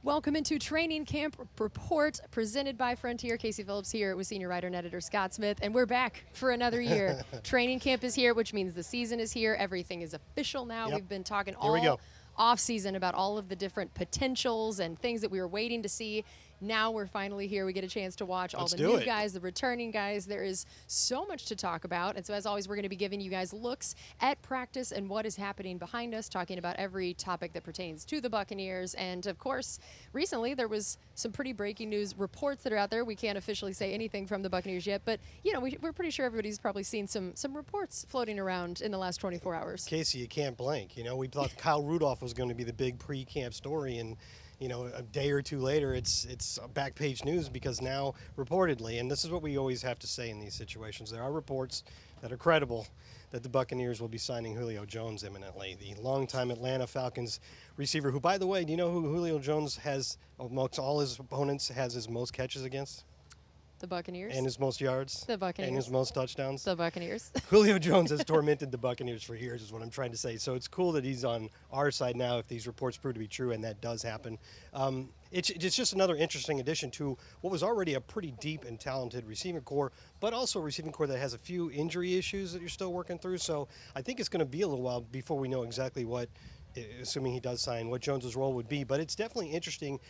Welcome into Training Camp Report presented by Frontier. Casey Phillips here with senior writer and editor Scott Smith, and we're back for another year. Training camp is here, which means the season is here. Everything is official now. Yep. We've been talking all off-season about all of the different potentials and things that we were waiting to see. Now we're finally here. We get a chance to watch all the new guys, the returning guys. There is so much to talk about. And so as always, we're going to be giving you guys looks at practice and what is happening behind us, talking about every topic that pertains to the Buccaneers. And of course, recently there was some pretty breaking news reports that are out there. We can't officially say anything from the Buccaneers yet, but you know, we're pretty sure everybody's probably seen some reports floating around in the last 24 hours. Casey, you can't blank. You know, we thought Kyle Rudolph was going to be the big pre-camp story, and you know, a day or two later, it's back page news because now, reportedly, and this is what we always have to say in these situations, there are reports that are credible that the Buccaneers will be signing Julio Jones imminently, the longtime Atlanta Falcons receiver, who, by the way, do you know who Julio Jones has, amongst all his opponents, has his most catches against? The Buccaneers. And his most yards. The Buccaneers. And his most touchdowns. The Buccaneers. Julio Jones has tormented the Buccaneers for years is what I'm trying to say. So it's cool that he's on our side now if these reports prove to be true, and that does happen. It's just another interesting addition to what was already a pretty deep and talented receiving core, but also a receiving core that has a few injury issues that you're still working through. So I think it's going to be a little while before we know exactly what, assuming he does sign, what Jones's role would be. But it's definitely interesting.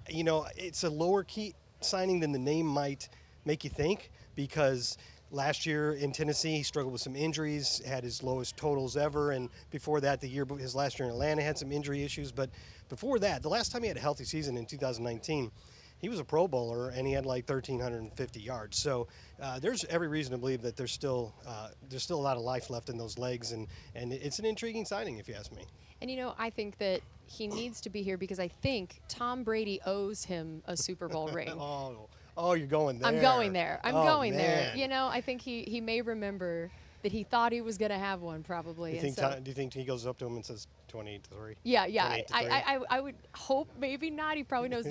You know, it's a lower key signing than the name might make you think, because last year in Tennessee he struggled with some injuries, had his lowest totals ever, and before that, his last year in Atlanta had some injury issues. But before that, the last time he had a healthy season in 2019, he was a Pro Bowler and he had like 1,350 yards. So there's every reason to believe that there's still a lot of life left in those legs, and it's an intriguing signing if you ask me. And, you know, I think that he needs to be here because I think Tom Brady owes him a Super Bowl ring. Oh, you're going there. I'm going there. I'm going there. Man. You know, I think he may remember that he thought he was going to have one probably. Do you think he goes up to him and says 28-3? Yeah. I would hope maybe not. He probably knows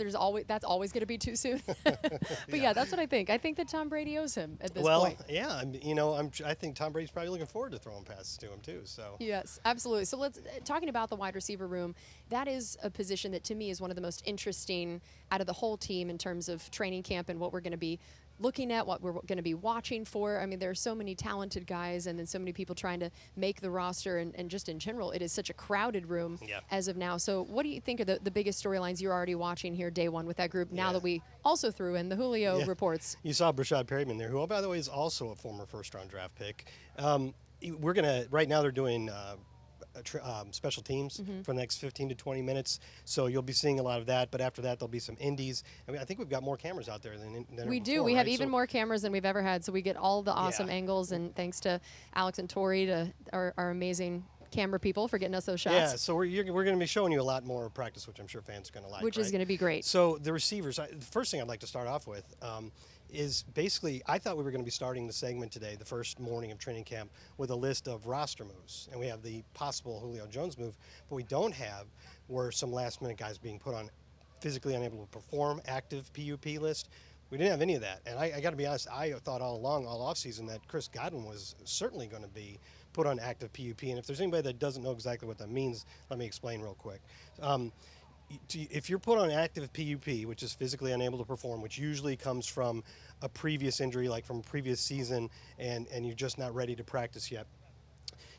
that's always going to be too soon. But yeah, that's what I think. I think that Tom Brady owes him at this point. Well, yeah, I think Tom Brady's probably looking forward to throwing passes to him too. So yes, absolutely. So let's talking about the wide receiver room. That is a position that to me is one of the most interesting out of the whole team in terms of training camp and what we're going to be looking at, what we're going to be watching for. I mean, there are so many talented guys and then so many people trying to make the roster, and just in general, it is such a crowded room as of now. So what do you think are the biggest storylines you're already watching here day one with that group now that we also threw in the Julio reports? You saw Brashad Perryman there, who, by the way, is also a former first-round draft pick. Right now they're doing special teams for the next 15 to 20 minutes. So you'll be seeing a lot of that. But after that, there'll be some indies. I mean, I think we've got more cameras out there than we do. Before, we have even more cameras than we've ever had. So we get all the awesome angles. And thanks to Alex and Tori, to our amazing camera people, for getting us those shots. Yeah, so we're going to be showing you a lot more practice, which I'm sure fans are going to like. Which is going to be great. So the receivers, the first thing I'd like to start off with is basically, I thought we were going to be starting the segment today, the first morning of training camp, with a list of roster moves. And we have the possible Julio Jones move, but we don't have were some last-minute guys being put on physically unable to perform, active PUP list. We didn't have any of that. And I got to be honest, I thought all along, all offseason, that Chris Godwin was certainly going to be put on active PUP. And if there's anybody that doesn't know exactly what that means, let me explain real quick. If you're put on active PUP, which is physically unable to perform, which usually comes from a previous injury, like from a previous season, and you're just not ready to practice yet,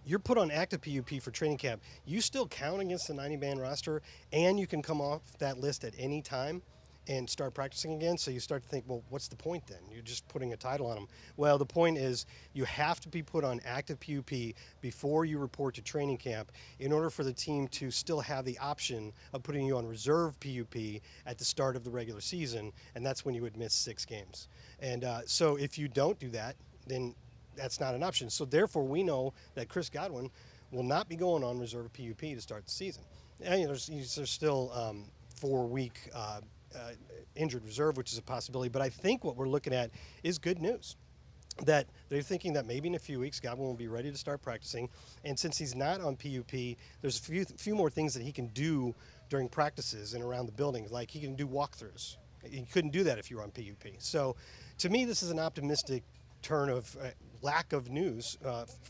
you're put on active PUP for training camp. You still count against the 90-man roster, and you can come off that list at any time and start practicing again. So you start to think, well, what's the point then? You're just putting a title on them. Well, the point is you have to be put on active PUP before you report to training camp in order for the team to still have the option of putting you on reserve PUP at the start of the regular season, and that's when you would miss 6 games. And so if you don't do that, then that's not an option. So therefore, we know that Chris Godwin will not be going on reserve PUP to start the season. And there's still 4-week injured reserve, which is a possibility. But I think what we're looking at is good news, that they're thinking that maybe in a few weeks Godwin will be ready to start practicing. And since he's not on PUP, there's a few more things that he can do during practices and around the building, like he can do walkthroughs. You couldn't do that if you were on PUP. So to me, this is an optimistic turn of lack of news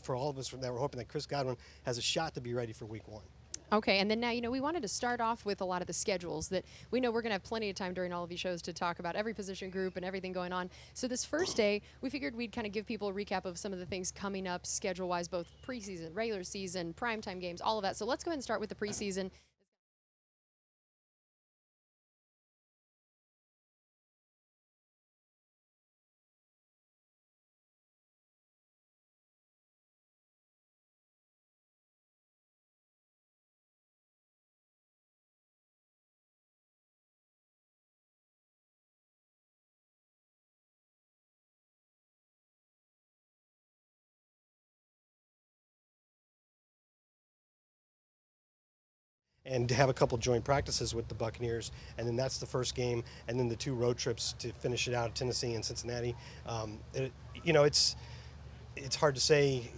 for all of us that we're hoping that Chris Godwin has a shot to be ready for week 1. Okay, and then now, we wanted to start off with a lot of the schedules that we know we're going to have plenty of time during all of these shows to talk about every position group and everything going on. So this first day, we figured we'd kind of give people a recap of some of the things coming up schedule-wise, both preseason, regular season, primetime games, all of that. So let's go ahead and start with the preseason. And to have a couple joint practices with the Buccaneers, and then that's the first game, and then the 2 road trips to finish it out, Tennessee and Cincinnati. It's hard to say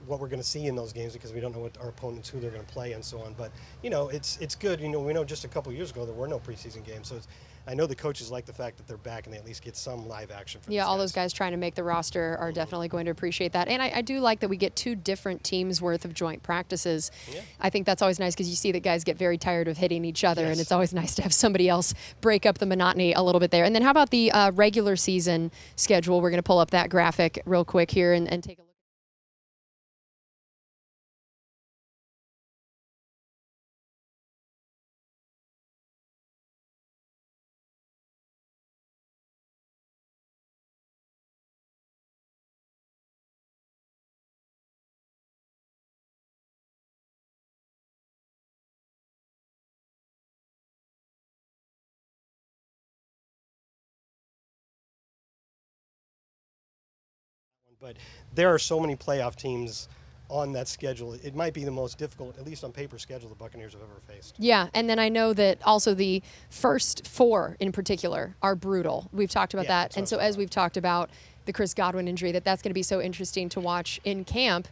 what we're going to see in those games because we don't know what our opponents, who they're going to play, and so on. But it's good. We know just a couple years ago there were no preseason games, so I know the coaches like the fact that they're back and they at least get some live action for all those guys trying to make the roster are definitely going to appreciate that. And I do like that we get 2 different teams worth of joint practices. Yeah. I think that's always nice because you see that guys get very tired of hitting each other, and it's always nice to have somebody else break up the monotony a little bit there. And then how about the regular season schedule? We're going to pull up that graphic real quick here and take a look. But there are so many playoff teams on that schedule. It might be the most difficult, at least on paper, schedule the Buccaneers have ever faced. Yeah, and then I know that also the first 4 in particular are brutal. We've talked about that. And so as we've talked about the Chris Godwin injury, that's going to be so interesting to watch in camp,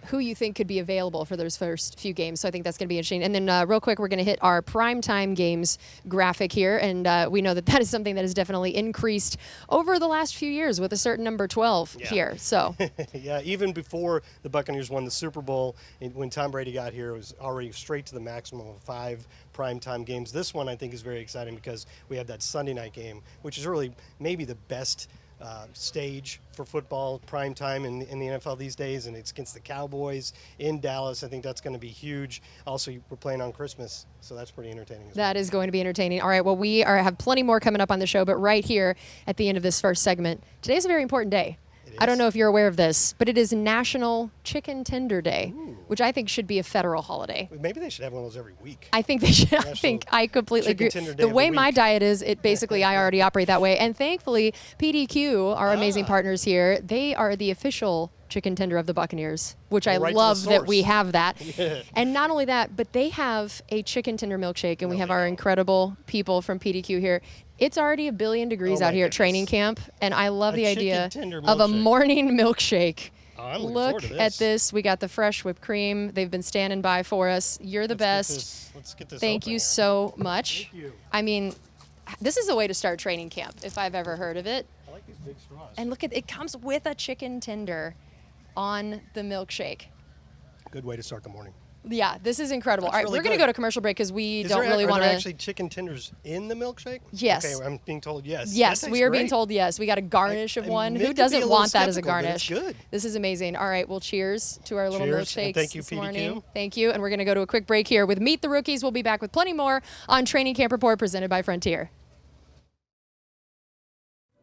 who you think could be available for those first few games. So I think that's going to be interesting. And then real quick, we're going to hit our primetime games graphic here. And we know that is something that has definitely increased over the last few years with a certain number 12 here. So yeah, even before the Buccaneers won the Super Bowl, when Tom Brady got here, it was already straight to the maximum of 5 primetime games. This one I think is very exciting because we have that Sunday night game, which is really maybe the best stage for football prime time in the NFL these days, and it's against the Cowboys in Dallas. I think that's going to be huge. Also, we're playing on Christmas, so that's pretty entertaining as well. That is going to be entertaining. All right, well, we have plenty more coming up on the show, but right here at the end of this first segment, today's a very important day. I don't know if you're aware of this, but it is National Chicken Tender Day, which I think should be a federal holiday. Maybe they should have one of those every week. I think they should. I completely agree. The way my diet is, I already operate that way. And thankfully, PDQ, our amazing partners here, they are the official chicken tender of the Buccaneers, which I love that we have that. And not only that, but they have a chicken tender milkshake, and we have our incredible people from PDQ here. It's already 1 billion degrees out here at training camp, and I love the idea of a morning milkshake. Look at this. We got the fresh whipped cream. They've been standing by for us. You're the best. Let's get this Thank you so much. Thank you. I mean, this is a way to start training camp, if I've ever heard of it. I like these big straws. And look at it, comes with a chicken tender on the milkshake. Good way to start the morning. Yeah, this is incredible. All right, we're going to go to commercial break because we don't really want to. Are there actually chicken tenders in the milkshake? Yes. Okay, I'm being told yes. Yes, we are being told yes. We got a garnish of one. Who doesn't want that as a garnish? It's good. This is amazing. All right, well, cheers to our little milkshakes thank you, this PDQ. morning. Thank you. And we're going to go to a quick break here with Meet the Rookies. We'll be back with plenty more on Training Camp Report presented by Frontier.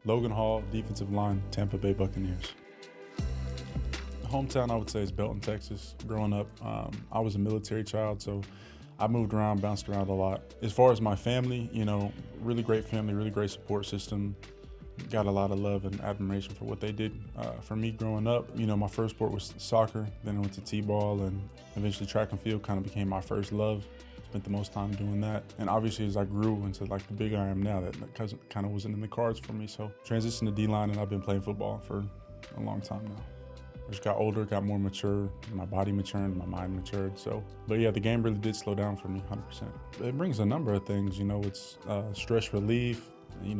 Logan Hall, defensive line, Tampa Bay Buccaneers. Hometown, I would say, is Belton, Texas. Growing up, I was a military child, so I moved around, bounced around a lot. As far as my family, really great family, really great support system. Got a lot of love and admiration for what they did for me growing up. My first sport was soccer, then I went to t-ball, and eventually track and field kind of became my first love. Spent the most time doing that. And obviously, as I grew into the big I am now, that kind of wasn't in the cards for me. So transitioned to D-line, and I've been playing football for a long time now. I just got older, got more mature, my body matured, my mind matured. But yeah, the game really did slow down for me, 100%. It brings a number of things, it's stress relief,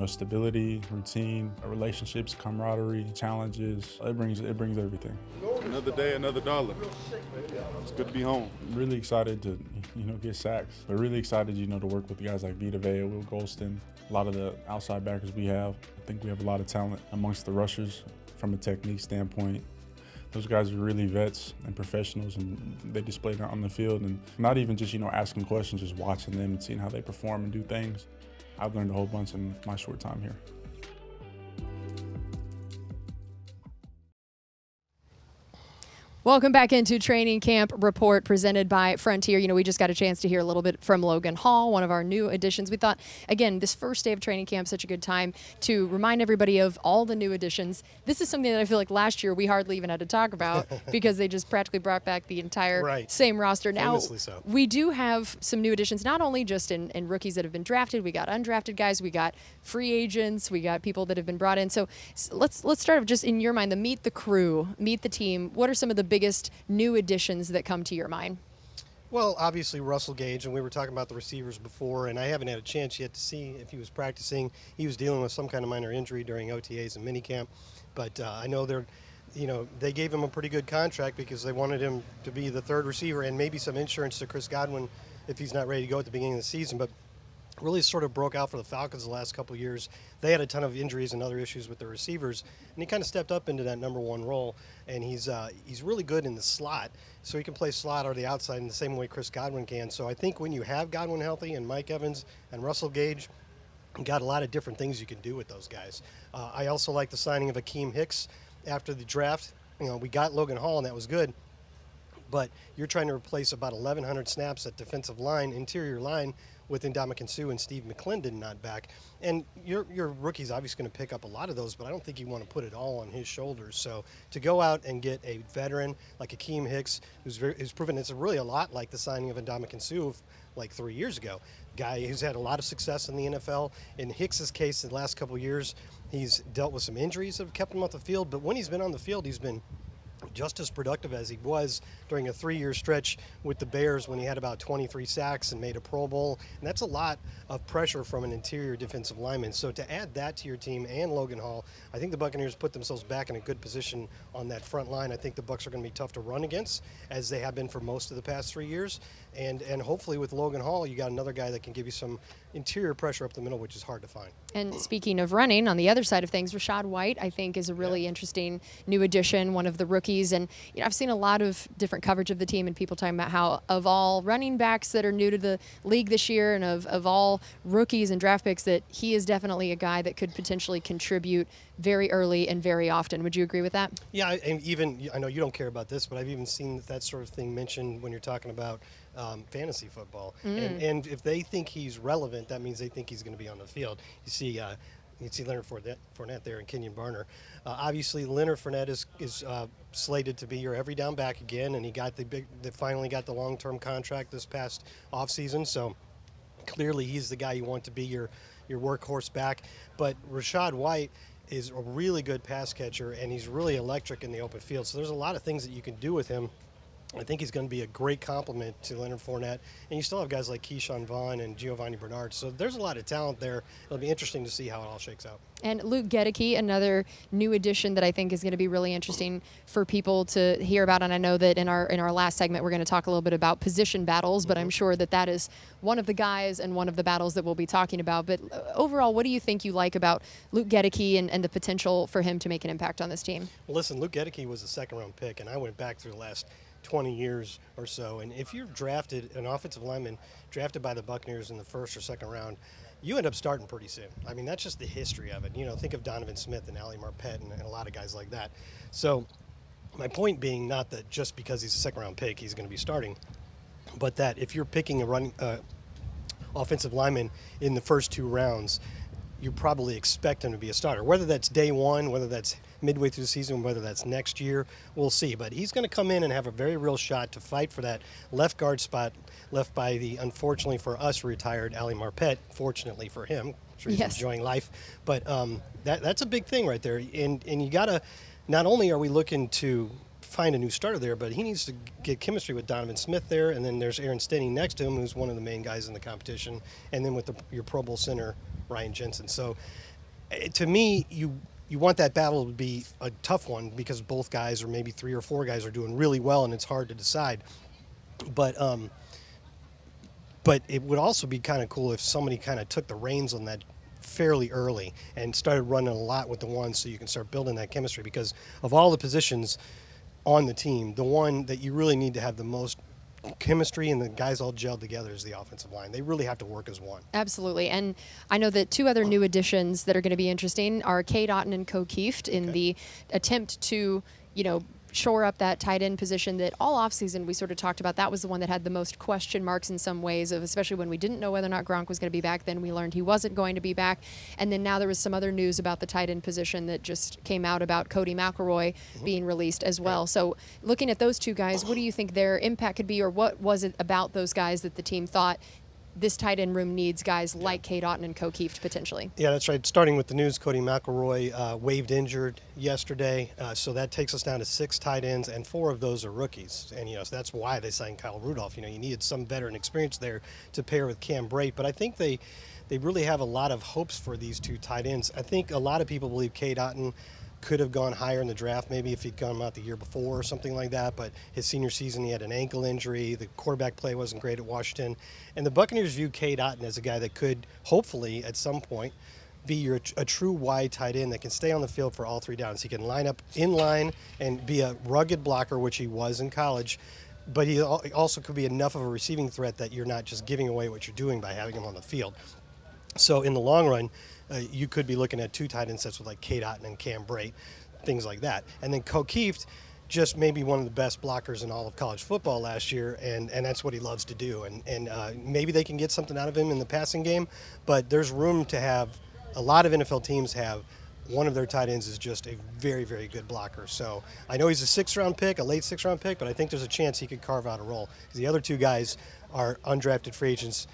stability, routine, relationships, camaraderie, challenges. It brings everything. Another day, another dollar. It's good to be home. Really excited to, get sacks, but really excited, to work with guys like Vita Vea, Will Golston, a lot of the outside backers we have. I think we have a lot of talent amongst the rushers from a technique standpoint. Those guys are really vets and professionals, and they display that on the field. And not even just, asking questions, just watching them and seeing how they perform and do things. I've learned a whole bunch in my short time here. Welcome back into Training Camp Report presented by Frontier. We just got a chance to hear a little bit from Logan Hall, one of our new additions. We thought, again, this first day of training camp, such a good time to remind everybody of all the new additions. This is something that I feel like last year we hardly even had to talk about because they just practically brought back the entire same roster. Now, we do have some new additions, not only just in rookies that have been drafted. We got undrafted guys. We got free agents. We got people that have been brought in. So let's start with just in your mind, the meet the crew, meet the team. What are some of the biggest new additions that come to your mind? Well, obviously Russell Gage, and we were talking about the receivers before, and I haven't had a chance yet to see if he was practicing. He was dealing with some kind of minor injury during OTAs and minicamp, but I know they gave him a pretty good contract because they wanted him to be the third receiver and maybe some insurance to Chris Godwin if he's not ready to go at the beginning of the season. But really sort of broke out for the Falcons the last couple of years. They had a ton of injuries and other issues with their receivers, and he kind of stepped up into that number one role, and he's really good in the slot, so he can play slot or the outside in the same way Chris Godwin can. So I think when you have Godwin healthy and Mike Evans and Russell Gage, you got a lot of different things you can do with those guys. I also like the signing of Akeem Hicks after the draft. We got Logan Hall, and that was good, but you're trying to replace about 1,100 snaps at defensive line, interior line, with Ndamukong Suh and Steve McClendon not back. And your rookie's obviously going to pick up a lot of those, but I don't think you want to put it all on his shoulders. So to go out and get a veteran like Akeem Hicks, who's proven it's really a lot like the signing of Ndamukong Suh like 3 years ago. Guy who's had a lot of success in the NFL. In Hicks's case, in the last couple of years, he's dealt with some injuries that have kept him off the field, but when he's been on the field, he's been just as productive as he was during a 3-year stretch with the Bears when he had about 23 sacks and made a Pro Bowl. And that's a lot of pressure from an interior defensive lineman. So to add that to your team and Logan Hall, I think the Buccaneers put themselves back in a good position on that front line. I think the Bucs are going to be tough to run against, as they have been for most of the past 3 years. And hopefully with Logan Hall, you got another guy that can give you some interior pressure up the middle, which is hard to find. And speaking of running, on the other side of things, Rachaad White, I think, is a really interesting new addition, one of the rookies. And I've seen a lot of different coverage of the team and people talking about how of all running backs that are new to the league this year and of all rookies and draft picks, that he is definitely a guy that could potentially contribute very early and very often. Would you agree with that? Yeah, and even, I know you don't care about this, but I've even seen that sort of thing mentioned when you're talking about fantasy football. And if they think he's relevant, that means they think he's going to be on the field. You see Leonard Fournette there and Kenyon Barner. Obviously, Leonard Fournette is slated to be your every down back again, and he finally got the long-term contract this past offseason. So clearly, he's the guy you want to be your workhorse back. But Rachaad White is a really good pass catcher, and he's really electric in the open field. So there's a lot of things that you can do with him. I think he's going to be a great complement to Leonard Fournette. And you still have guys like Keyshawn Vaughn and Giovanni Bernard. So there's a lot of talent there. It'll be interesting to see how it all shakes out. And Luke Gettyke, another new addition that I think is going to be really interesting for people to hear about. And I know that in our last segment, we're going to talk a little bit about position battles, but I'm sure that is one of the guys and one of the battles that we'll be talking about. But overall, what do you think you like about Luke Gettyke and the potential for him to make an impact on this team? Well, listen, Luke Gettyke was a second-round pick, and I went back through the last 20 years or so, and if you're an offensive lineman drafted by the Buccaneers in the first or second round, you end up starting pretty soon. I mean, that's just the history of it. Think of Donovan Smith and Ali Marpet and a lot of guys like that. So my point being, not that just because he's a second-round pick he's going to be starting, but that if you're picking a offensive lineman in the first 2 rounds, you probably expect him to be a starter. Whether that's day one, whether that's midway through the season, whether that's next year, we'll see. But he's going to come in and have a very real shot to fight for that left guard spot left by the, unfortunately for us, retired Ali Marpet. Fortunately for him, I'm sure he's enjoying life. But that's a big thing right there. And you got to, not only are we looking to find a new starter there, but he needs to get chemistry with Donovan Smith there, and then there's Aaron Stinney next to him, who's one of the main guys in the competition, and then with your Pro Bowl center, Ryan Jensen. So to me, you want that battle to be a tough one because both guys, or maybe 3 or 4 guys, are doing really well, and it's hard to decide. But it would also be kind of cool if somebody kind of took the reins on that fairly early and started running a lot with the ones, so you can start building that chemistry, because of all the positions on the team, the one that you really need to have the most chemistry and the guys all gelled together is the offensive line. They really have to work as one. Absolutely. And I know that 2 other new additions that are going to be interesting are Otten and Kieft in the attempt to, shore up that tight end position that all offseason we sort of talked about. That was the one that had the most question marks in some ways, of especially when we didn't know whether or not Gronk was going to be back. Then we learned he wasn't going to be back. And then now there was some other news about the tight end position that just came out about Cody Mcelroy being released as well. So looking at those 2 guys, what do you think their impact could be, or what was it about those guys that the team thought this tight end room needs guys like Otten and Kieft potentially? Yeah, that's right. Starting with the news, Cody Mcelroy waived injured yesterday, so that takes us down to 6 tight ends, and 4 of those are rookies. And so that's why they signed Kyle Rudolph. You needed some veteran experience there to pair with Cam Brate. But I think they really have a lot of hopes for these 2 tight ends. I think a lot of people believe Otten could have gone higher in the draft, maybe if he'd come out the year before or something like that, but his senior season he had an ankle injury, the quarterback play wasn't great at Washington, and the Buccaneers view Otten as a guy that could hopefully at some point be a true wide tight end that can stay on the field for all 3 downs. He can line up in line and be a rugged blocker, which he was in college, but he also could be enough of a receiving threat that you're not just giving away what you're doing by having him on the field. So in the long run, you could be looking at 2 tight end sets with like Otten and Cam Brate, things like that. And then Kieft, just maybe one of the best blockers in all of college football last year, and that's what he loves to do. And maybe they can get something out of him in the passing game, but there's room to have, a lot of NFL teams have, one of their tight ends is just a very, very good blocker. So I know he's a 6th-round pick, a late 6th-round pick, but I think there's a chance he could carve out a role. The other 2 guys are undrafted free agents,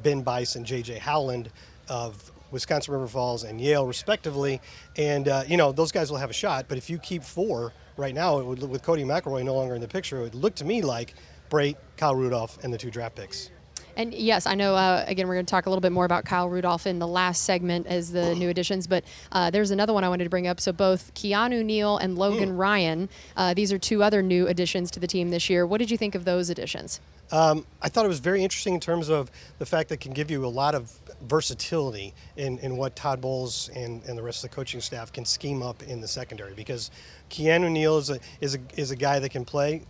Ben Bice and J.J. Howland of Wisconsin River Falls and Yale, respectively. And, those guys will have a shot. But if you keep 4 right now, it would, with Cody Mcelroy no longer in the picture, it would look to me like Brate, Kyle Rudolph, and the 2 draft picks. And yes, I know, again, we're going to talk a little bit more about Kyle Rudolph in the last segment as the new additions, but there's another one I wanted to bring up. So both Keanu Neal and Logan Ryan, these are 2 other new additions to the team this year. What did you think of those additions? I thought it was very interesting in terms of the fact that it can give you a lot of versatility in what Todd Bowles and the rest of the coaching staff can scheme up in the secondary, because Keanu Neal is a guy that can play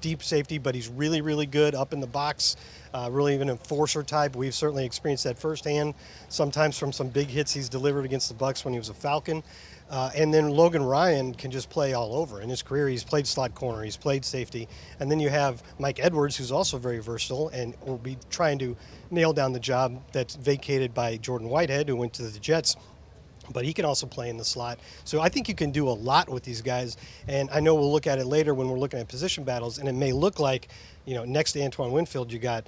deep safety, but he's really, really good up in the box, really even an enforcer type. We've certainly experienced that firsthand, sometimes from some big hits he's delivered against the Bucs when he was a Falcon. And then Logan Ryan can just play all over. In his career, he's played slot corner, he's played safety. And then you have Mike Edwards, who's also very versatile and will be trying to nail down the job that's vacated by Jordan Whitehead, who went to the Jets. But he can also play in the slot. So I think you can do a lot with these guys. And I know we'll look at it later when we're looking at position battles, and it may look like, next to Antoine Winfield, you got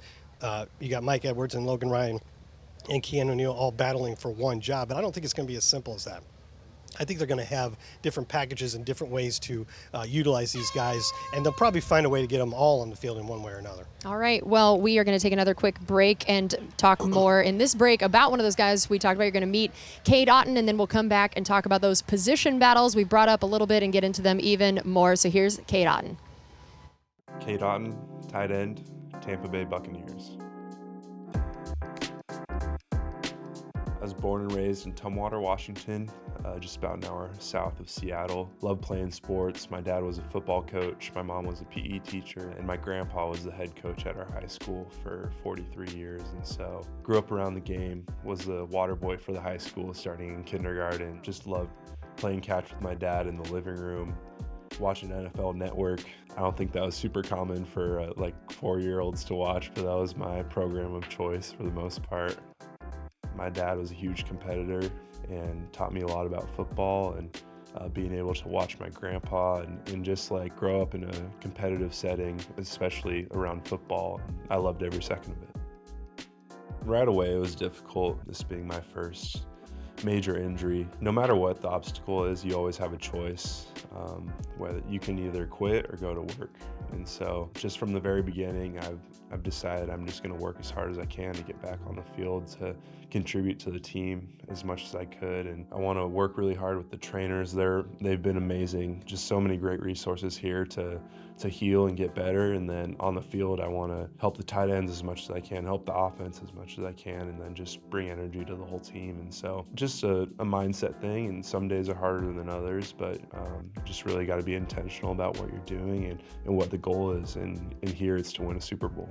Mike Edwards and Logan Ryan and Keanu Neal all battling for one job. But I don't think it's going to be as simple as that. I think they're going to have different packages and different ways to utilize these guys, and they'll probably find a way to get them all on the field in one way or another. All right. Well, we are going to take another quick break and talk more in this break about one of those guys we talked about. You're going to meet Otten, and then we'll come back and talk about those position battles we brought up a little bit and get into them even more. So here's Otten. Otten, tight end, Tampa Bay Buccaneers. I was born and raised in Tumwater, Washington, just about an hour south of Seattle. Loved playing sports. My dad was a football coach, my mom was a PE teacher, and my grandpa was the head coach at our high school for 43 years. And so grew up around the game, was the water boy for the high school starting in kindergarten. Just loved playing catch with my dad in the living room, watching NFL Network. I don't think that was super common for 4-year-olds to watch, but that was my program of choice for the most part. My dad was a huge competitor and taught me a lot about football, and being able to watch my grandpa and just grow up in a competitive setting, especially around football. I loved every second of it. Right away it was difficult, this being my first major injury. No matter what the obstacle is, you always have a choice, whether you can either quit or go to work. And so just from the very beginning, I've decided I'm just going to work as hard as I can to get back on the field to contribute to the team as much as I could. And I want to work really hard with the trainers. They've been amazing. Just so many great resources here to heal and get better. And then on the field, I want to help the tight ends as much as I can, help the offense as much as I can, and then just bring energy to the whole team. And so just a mindset thing, and some days are harder than others, but just really got to be intentional about what you're doing and what the goal is. And here it's to win a Super Bowl.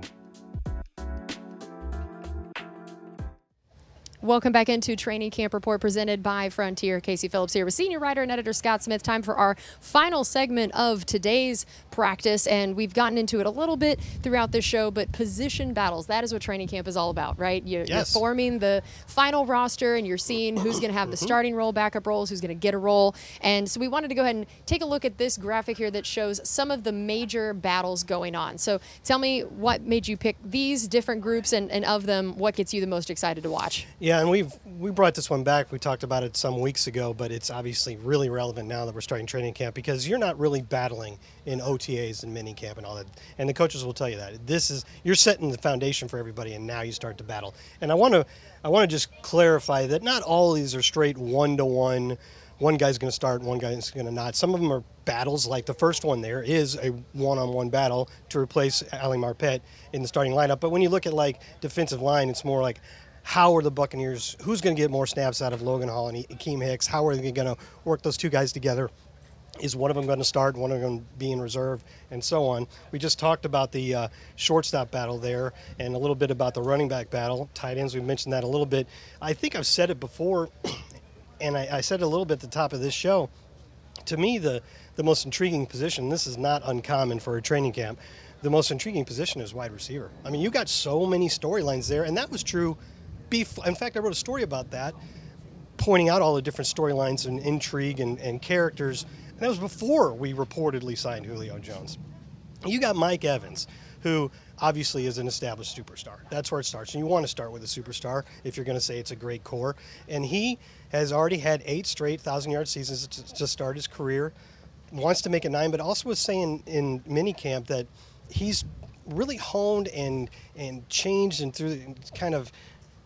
Welcome back into Training Camp Report presented by Frontier. Casey Phillips here with senior writer and editor Scott Smith. Time for our final segment of today's practice, and we've gotten into it a little bit throughout this show, but position battles, that is what training camp is all about, right? You're forming the final roster, and you're seeing who's going to have the starting role, backup roles, who's going to get a role. And so we wanted to go ahead and take a look at this graphic here that shows some of the major battles going on. So tell me what made you pick these different groups, and of them, what gets you the most excited to watch? Yeah, and we brought this one back. We talked about it some weeks ago, but it's obviously really relevant now that we're starting training camp, because you're not really battling in OTAs and mini camp and all that. And the coaches will tell you that. You're setting the foundation for everybody, and now you start to battle. And I want to just clarify that not all of these are straight one-to-one. One guy's going to start, one guy's going to not. Some of them are battles, like the first one there is a one-on-one battle to replace Ali Marpet in the starting lineup. But when you look at like defensive line, it's more like, how are the Buccaneers, who's going to get more snaps out of Logan Hall and Akeem Hicks? How are they going to work those two guys together? Is one of them going to start, one of them going to be in reserve, and so on? We just talked about the shortstop battle there, and a little bit about the running back battle. Tight ends, we mentioned that a little bit. I think I've said it before, and I said it a little bit at the top of this show. To me, the most intriguing position, this is not uncommon for a training camp, the most intriguing position is wide receiver. I mean, you got so many storylines there, and that was true. In fact, I wrote a story about that, pointing out all the different storylines and intrigue and characters. And that was before we reportedly signed Julio Jones. You got Mike Evans, who obviously is an established superstar. That's where it starts. And you want to start with a superstar if you're going to say it's a great core. And he has already had 8 straight 1,000-yard seasons to start his career. Wants to make it 9, but also was saying in minicamp that he's really honed and changed and through kind of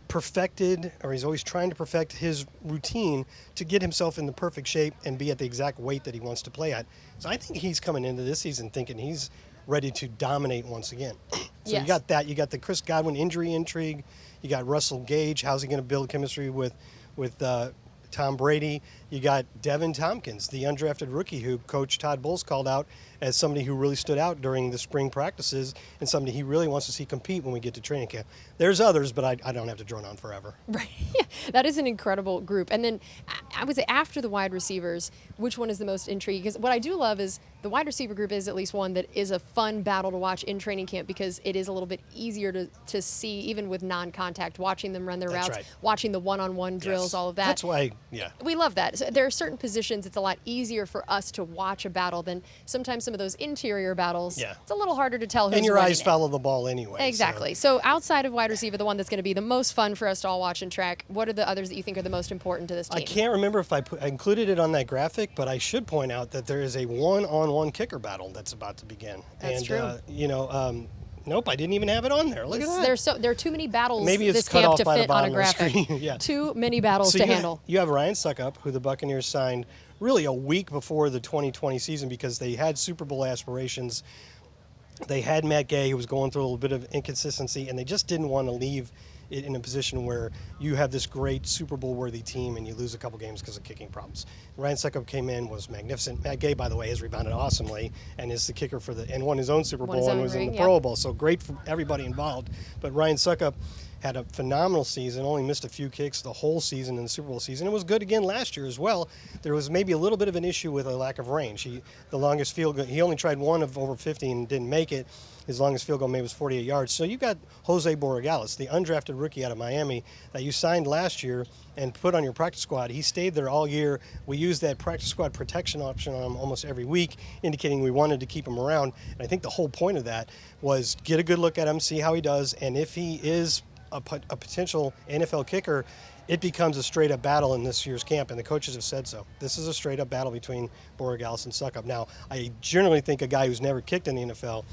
perfected, or he's always trying to perfect his routine to get himself in the perfect shape and be at the exact weight that he wants to play at. So I think he's coming into this season thinking he's ready to dominate once again. So You got that. You got the Chris Godwin injury intrigue. You got Russell Gage. How's he going to build chemistry with Tom Brady? You got Devin Tompkins, the undrafted rookie who Coach Todd Bowles called out as somebody who really stood out during the spring practices and somebody he really wants to see compete when we get to training camp. There's others, but I don't have to drone on forever. Right. That is an incredible group. And then I would say after the wide receivers, which one is the most intriguing? Because what I do love is the wide receiver group is at least one that is a fun battle to watch in training camp, because it is a little bit easier to see, even with non-contact, watching them run their routes, watching the one-on-one drills, all of that. That's why, we love that. So there are certain positions it's a lot easier for us to watch a battle than sometimes some of those interior battles. It's a little harder to tell who's and your winning eyes follow the ball anyway. Exactly. So outside of wide receiver, the one that's going to be the most fun for us to all watch and track, what are the others that you think are the most important to this team? I can't remember if I included it on that graphic, but I should point out that there is a one-on-one kicker battle that's about to begin. That's true. Nope, I didn't even have it on there. Look at that. There are too many battles Maybe it's this cut camp off to by the fit on a bottom of the graphic. screen. Too many battles to handle. You have Ryan Suckup, who the Buccaneers signed really a week before the 2020 season because they had Super Bowl aspirations. They had Matt Gay, who was going through a little bit of inconsistency, and they just didn't want to leave it in a position where you have this great Super Bowl-worthy team and you lose a couple games because of kicking problems. Ryan Suckup came in, was magnificent. Matt Gay, by the way, has rebounded awesomely and is the kicker and won his own Super Bowl and was in the Pro Bowl. So great for everybody involved. But Ryan Suckup had a phenomenal season, only missed a few kicks the whole season in the Super Bowl season. It was good again last year as well. There was maybe a little bit of an issue with a lack of range. The longest field goal, he only tried one of over 50 and didn't make it. His longest field goal made was 48 yards. So you got Jose Borregales, the undrafted rookie out of Miami that you signed last year and put on your practice squad. He stayed there all year. We used that practice squad protection option on him almost every week, indicating we wanted to keep him around. And I think the whole point of that was get a good look at him, see how he does, and if he is a potential NFL kicker, it becomes a straight-up battle in this year's camp, and the coaches have said so. This is a straight-up battle between Borregales and Succop. Now, I generally think a guy who's never kicked in the NFL,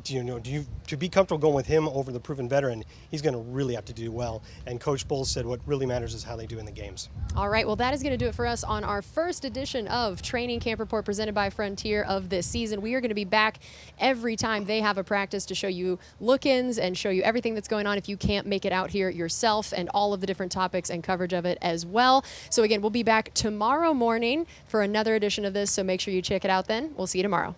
to be comfortable going with him over the proven veteran, he's going to really have to do well. And Coach Bowles said what really matters is how they do in the games. All right, well, that is going to do it for us on our first edition of Training Camp Report presented by Frontier of this season. We are going to be back every time they have a practice to show you look-ins and show you everything that's going on if you can't make it out here yourself, and all of the different topics and coverage of it as well. So again, we'll be back tomorrow morning for another edition of this, so make sure you check it out then. We'll see you tomorrow.